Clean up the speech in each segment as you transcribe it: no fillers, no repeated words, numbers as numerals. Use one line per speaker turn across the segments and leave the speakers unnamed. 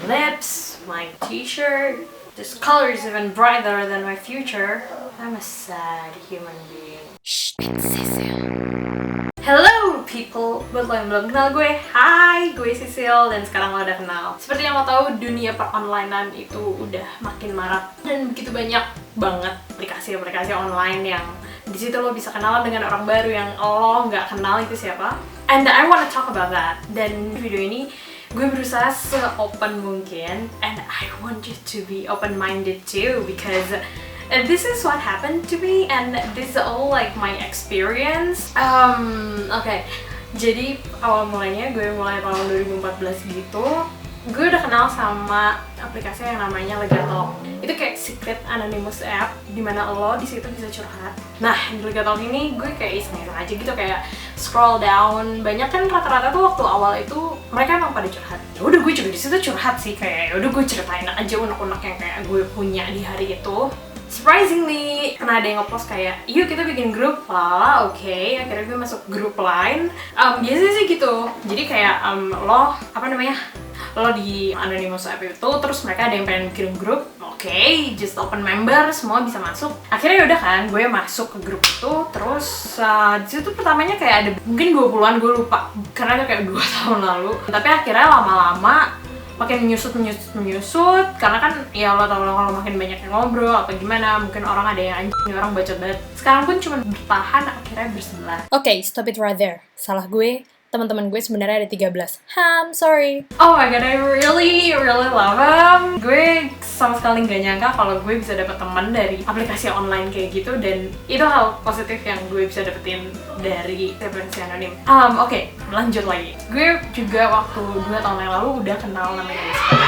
lips, my t-shirt. This color is even brighter than my future. I'm a sad human being. Shh, Hello people, buat lo yang belum kenal gue, hai, gue Sisil, dan sekarang lo udah kenal. Seperti yang lo tahu, dunia per-onlinean itu udah makin marak dan begitu banyak banget aplikasi-aplikasi online yang di situ lo bisa kenalan dengan orang baru yang lo nggak kenal itu siapa. And I wanna talk about that. Dan di video ini gue berusaha se-open mungkin, and I want you to be open-minded too, because this is what happened to me, and this is all like my experience. Okay. Jadi awal mulanya gue mulai tahun 2014 gitu. Gue udah kenal sama aplikasi yang namanya Legatalk. Itu kayak secret anonymous app dimana lo di situ bisa curhat. Nah, di Legatalk ini gue kayak iseng aja gitu, kayak scroll down. Banyak kan rata-rata tuh waktu awal itu mereka emang pada curhat. Ya udah gue juga di situ curhat sih, kayak ya udah gue ceritain aja unek-unek yang kayak gue punya di hari itu. Surprisingly, pernah ada yang ngepost kayak, yuk kita bikin grup, oke. Akhirnya gue masuk grup lain. Biasanya sih gitu. Jadi kayak lo di anonymous app itu, terus mereka ada yang pengen bikin grup, oke, just open member, semua bisa masuk. Akhirnya yaudah kan, gue masuk ke grup itu, terus di situ pertamanya kayak ada mungkin 20-an, gue lupa, karena itu kayak 2 tahun lalu. Tapi akhirnya lama-lama makin menyusut, karena kan ya lo tau kalau makin banyak yang ngobrol apa gimana, mungkin orang ada yang anjing, orang bacot banget. Sekarang pun cuma bertahan, akhirnya bersebelah.
Okay, stop it right there. Salah gue. Teman-teman gue sebenarnya ada 13. I'm sorry.
Oh my god, I really love them. Gue sama sekali nggak nyangka kalau gue bisa dapet teman dari aplikasi online kayak gitu, dan itu hal positif yang gue bisa dapetin dari referensi anonim. Oke, lanjut lagi. Gue juga waktu 2 tahun yang lalu udah kenal namanya Whisper.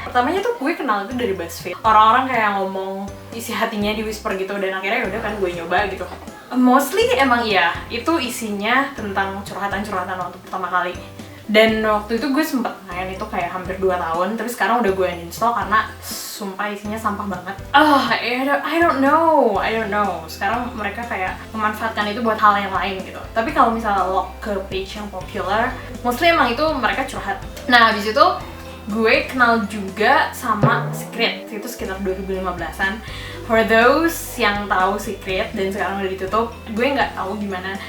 Pertamanya tuh gue kenal itu dari BuzzFeed. Orang-orang kayak ngomong isi hatinya di Whisper gitu, dan akhirnya udah kan gue nyoba gitu. Mostly emang iya, itu isinya tentang curhatan-curhatan waktu pertama kali. Dan waktu itu gue sempet main itu kayak hampir 2 tahun, tapi sekarang udah gue uninstall karena sumpah isinya sampah banget. I don't know. Sekarang mereka kayak memanfaatkan itu buat hal yang lain gitu. Tapi kalau misalnya lo ke page yang popular, mostly emang itu mereka curhat. Nah, habis itu gue kenal juga sama Secret, itu sekitar 2015-an. For those yang tahu Secret dan sekarang udah ditutup, gue nggak tahu gimana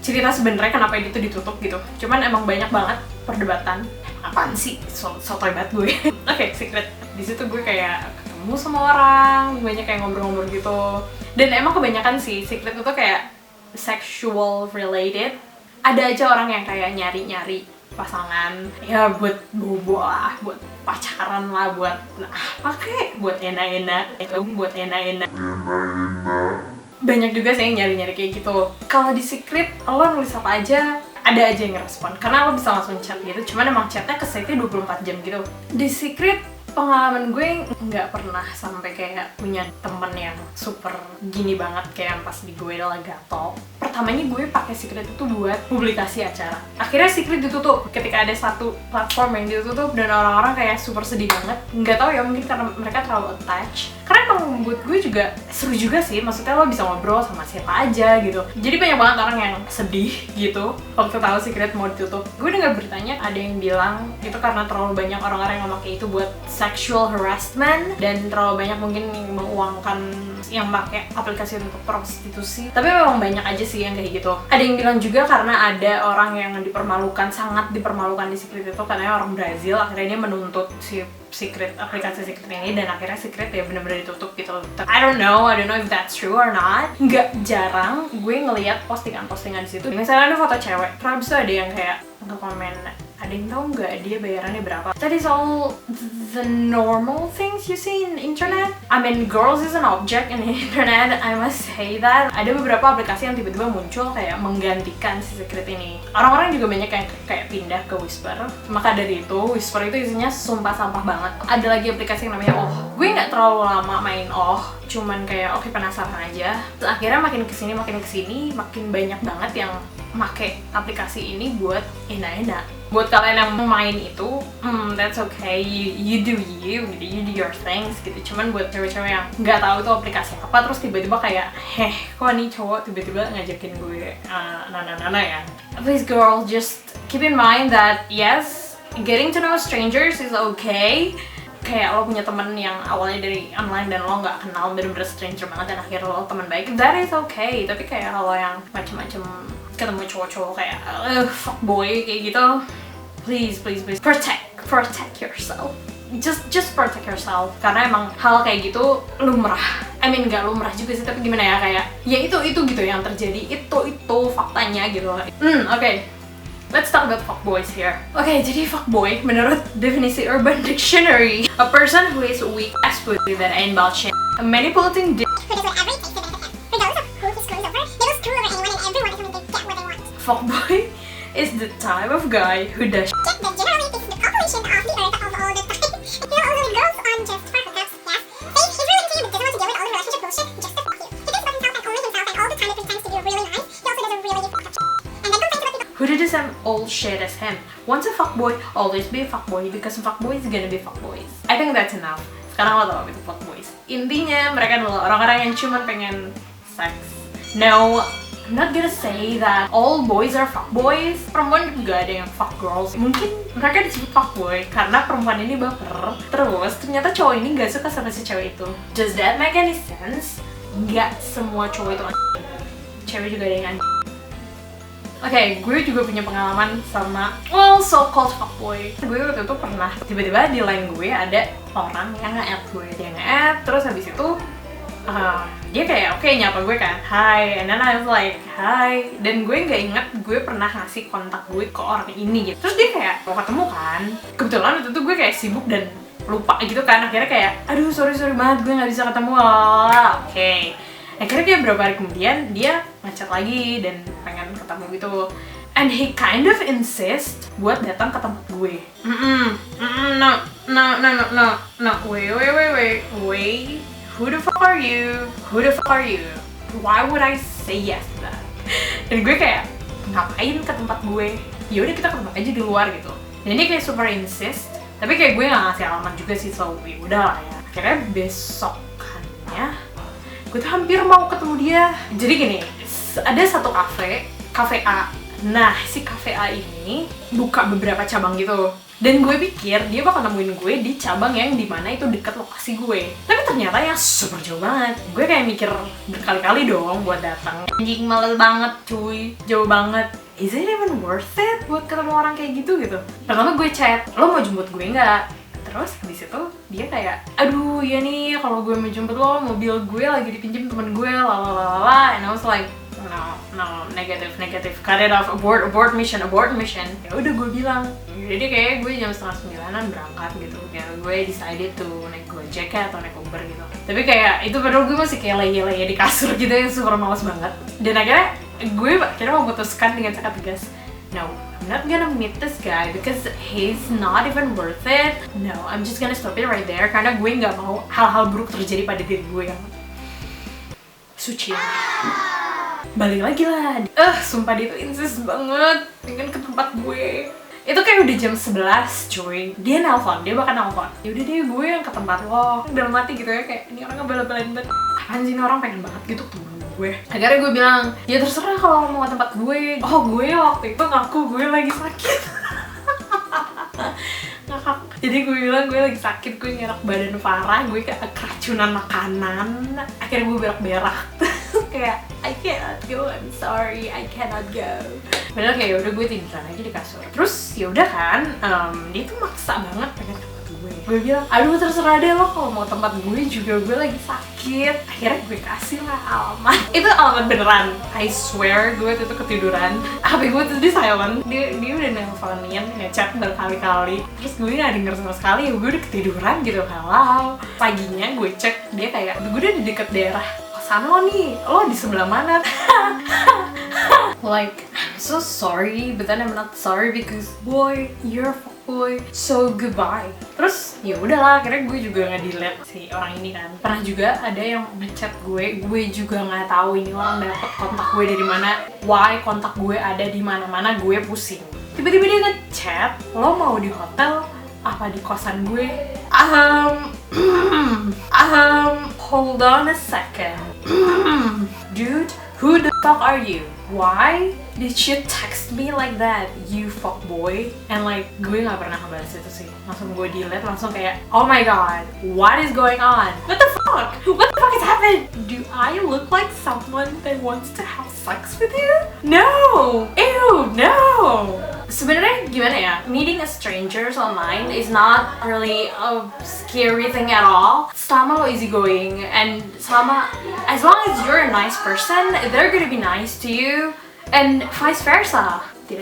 cerita sebenarnya kenapa itu ditutup gitu. Cuman emang banyak banget perdebatan. Apaan sih? Sotoy banget gue. Oke, Secret. Di situ gue kayak ketemu sama orang, banyak kayak ngobrol-ngobrol gitu. Dan emang kebanyakan sih Secret itu kayak sexual related. Ada aja orang yang kayak nyari-nyari pasangan, ya buat bobo lah, buat pacaran lah, buat buat enak-enak, banyak juga sih yang nyari-nyari kayak gitu. Kalau di Secret, lo nulis apa aja, ada aja yang ngerespon, karena lo bisa langsung chat gitu. Cuman emang chatnya ke-save-nya 24 jam gitu. Di Secret, pengalaman gue nggak pernah sampai kayak punya temen yang super gini banget kayak yang pas di gue Legatalk. Pertamanya gue pakai Secret itu buat publikasi acara. Akhirnya Secret ditutup ketika ada satu platform yang ditutup, dan orang-orang kayak super sedih banget. Nggak tahu ya, mungkin karena mereka terlalu attach. Karena emang buat gue juga seru juga sih, maksudnya lo bisa ngobrol sama siapa aja gitu. Jadi banyak banget orang yang sedih gitu waktu tahu Secret mau ditutup. Gue dengar beritanya ada yang bilang itu karena terlalu banyak orang-orang yang memakai itu buat sexual harassment, dan terlalu banyak mungkin yang menguangkan yang pakai aplikasi untuk prostitusi. Tapi memang banyak aja sih yang kayak gitu. Ada yang bilang juga karena ada orang yang dipermalukan, sangat dipermalukan di Secret itu, katanya orang Brazil, akhirnya dia menuntut si Secret, aplikasi Secret ini, dan akhirnya Secret ya benar-benar ditutup gitu. I don't know if that's true or not. Nggak jarang gue ngeliat postingan-postingan di situ. Misalnya ada foto cewek, terus ada yang kayak nge-komen, ada yang tahu nggak dia bayarannya berapa? That is all the normal things you see in internet. I mean, girls is an object in the internet, I must say that. Ada beberapa aplikasi yang tiba-tiba muncul kayak menggantikan si Secret ini. Orang-orang juga banyak yang kayak pindah ke Whisper. Maka dari itu, Whisper itu isinya sumpah sampah banget. Ada lagi aplikasi yang namanya Oh. Gue nggak terlalu lama main Oh, cuman kayak oke, penasaran aja. Terus akhirnya makin kesini makin banyak banget yang make aplikasi ini buat enak-enak. Buat kalian yang main itu, that's okay, you do you do your things gitu. Cuman buat cewek-cewek yang nggak tahu itu aplikasi apa, terus tiba-tiba kayak, kok nih cowok tiba-tiba ngajakin gue nana-nana ya. Please girl, just keep in mind that yes, getting to know strangers is okay. Kayak lo punya temen yang awalnya dari online dan lo nggak kenal, bener-bener stranger banget dan akhirnya lo teman baik, that is okay. Tapi kayak kalau yang macem-macem ketemu cowok-cowok kayak fuckboy kayak gitu, please protect yourself. Just protect yourself, karena emang hal kayak gitu lumrah. I mean nggak lumrah juga sih, tapi gimana ya, kayak ya itu gitu yang terjadi, itu faktanya gitu. Okay. Let's talk about fuckboys here. Okay, jadi fuckboy menurut definisi Urban Dictionary, a person who is weak as pussy that ain't about shit, a manipulating dick.
Who does whatever it takes to benefit them. Regardless of who he screws over, they will screw over anyone and everyone as long as they get what they want.
Fuckboy is the type of guy who does
Shit that generally fixes the population of the earth of all the time. You know, although it goes on just for hookups, yes. He's really into you but doesn't want to deal with all the relationship bullshit just to fuck you. He thinks about himself and only himself, and all the time he pretends to be really nice, he also does a really fucked up shit. And then complains about people
who did the same old shit as him. Once a fuckboy, always be a fuckboy, because fuckboys gonna be fuckboys. I think that's enough. Sekarang lo tau apa itu fuckboys. Intinya mereka adalah orang-orang yang cuma pengen seks. No, I'm not gonna say that all boys are fuckboys. Perempuan juga ada yang fuck girls. Mungkin mereka disebut fuckboy karena perempuan ini baper. Terus ternyata cowok ini gak suka sama si cewek itu. Does that make any sense? Gak semua cowok itu anjing. Cewek juga ada yang anjing. Oke, gue juga punya pengalaman sama so-called fuckboy. Gue waktu itu pernah tiba-tiba di line gue ada orang yang nge-add gue. Dia nge-add, terus habis itu dia kayak oke, nyapa gue kan, hi, and then I was like hi, dan gue nggak inget gue pernah ngasih kontak gue ke orang ini gitu. Terus dia kayak mau ketemu kan, kebetulan waktu itu gue kayak sibuk dan lupa gitu kan, akhirnya kayak aduh sorry banget gue nggak bisa ketemu. Oke. Akhirnya kayak beberapa hari kemudian dia ngechat lagi dan pengen ketemu gitu, and he kind of insist buat datang ke tempat gue. No, wait. Who the fuck are you? Why would I say yes to that? Dan gue kayak, ngapain ke tempat gue? Ya udah kita ketemu aja di luar gitu. Dan dia kayak super insist, tapi kayak gue nggak ngasih alamat juga sih, so ya udah lah ya. Akhirnya besokannya, gue tuh hampir mau ketemu dia. Jadi gini, ada satu cafe A. Nah, si cafe A ini buka beberapa cabang gitu. Dan gue pikir dia bakal nemuin gue di cabang yang dimana itu deket lokasi gue. Tapi ternyata yang super jauh banget. Gue kayak mikir berkali-kali dong buat datang. Anjing, males banget cuy, jauh banget. Is it even worth it buat ketemu orang kayak gitu? Pertama gue chat, lo mau jemput gue nggak? Terus habis itu dia kayak, aduh ya nih kalau gue mau jemput lo, mobil gue lagi dipinjam temen gue, lalalala. And I was like, no, negative, cut it off, abort mission. Ya udah gue bilang, jadi kayak gue jam 8:30 berangkat gitu. Ya gue decided to naik Gojek atau naik Uber gitu. Tapi kayak itu padahal gue masih kayak leye-leye di kasur gitu, yang super males banget. Dan akhirnya gue memutuskan dengan sangat tegas, no, I'm not gonna meet this guy because he's not even worth it. No, I'm just gonna stop it right there karena gue nggak mau hal-hal buruk terjadi pada diri gue yang suci. Balik lagi lah. Sumpah dia tuh insist banget pengen ke tempat gue. Itu kayak udah jam 11 cuy. Dia bahkan nelfon. Ya udah deh gue yang ke tempat lo. Dalam hati gitu ya, kayak ini orang ngebela-belain banget. Apaan sih ini orang pengen banget gitu ketemu gue. Akhirnya gue bilang, ya terserah kalau mau ke tempat gue. Oh, gue waktu itu ngaku gue lagi sakit. Ngakak. Jadi gue bilang gue lagi sakit, gue ngerak badan parah, gue kayak keracunan makanan. Akhirnya gue berak-berak. Kayak I cannot go, I'm sorry, I cannot go. Padahal kayak yaudah gue tiduran aja di kasur. Terus yaudah kan, dia tuh maksa banget pengen ke tempat gue. Gue bilang, aduh terserah deh lo kalau mau tempat gue juga, gue lagi sakit. Akhirnya gue kasih lah alamat. Itu alamat beneran, I swear gue tuh ketiduran. HP gue tuh di silent. Dia udah nelfonin, ngechat berkali-kali. Terus gue gak denger sama sekali, ya gue udah ketiduran gitu. Kalau paginya gue cek, dia kayak, gue udah di deket daerah sana lo nih, lo di sebelah mana? Like, I'm so sorry, but then I'm not sorry because boy, you're a fuckboy, so goodbye. Terus ya udahlah, akhirnya gue juga nge-delete si orang ini kan. Pernah juga ada yang ngechat gue juga nggak tahu ini orang dapet kontak gue dari mana, why kontak gue ada di mana-mana, gue pusing. Tiba-tiba dia ngechat, lo mau di hotel apa di kosan gue? Hold on a second. Dude, who the fuck are you? Why did you text me like that, you fuckboy? And like, gue gak pernah ngebahas itu sih. Langsung gue delete, langsung kayak, oh my god, what is going on? What the fuck? What the fuck is happening? Do I look like someone that wants to have sex with you? No! Ew, no! Sebenarnya gimana ya? Meeting a strangers online is not really a scary thing at all. Selama lo easygoing and as long as you're a nice person, they're gonna be nice to you and vice versa. Did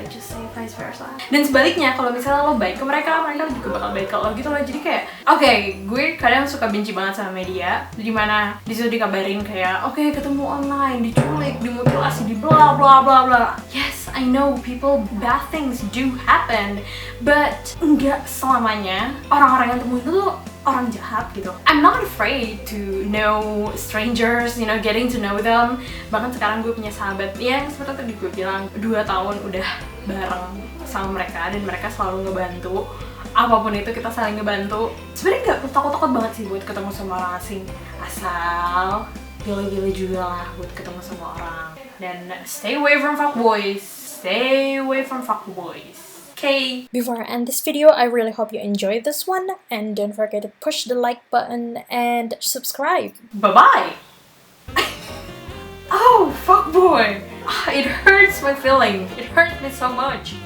I just say vice versa? Dan sebaliknya, kalau misalnya lo baik ke mereka, mereka juga bakal baik ke lo gitu loh. Jadi kayak, oke, gue kadang suka benci banget sama media, dimana disitu dikabarin kayak, oke, ketemu online, diculik, dimutilasi, di bla bla bla bla. Yes, I know people, bad things do happen, but nggak selamanya orang-orang yang temuin itu tuh orang jahat gitu. I'm not afraid to know strangers, you know, getting to know them. Bahkan sekarang gue punya sahabat yang seperti tadi gue bilang 2 tahun udah bareng sama mereka dan mereka selalu ngebantu. Apapun itu kita saling ngebantu. Sebenarnya nggak takut-takut banget sih buat ketemu sama orang asing. Asal pilih-pilih juga lah buat ketemu sama orang. Dan stay away from fuckboys. Stay away from fuckboys. Okay.
Before I end this video, I really hope you enjoyed this one, and don't forget to push the like button and subscribe.
Bye-bye! Oh, fuckboy! It hurts my feeling. It hurts me so much.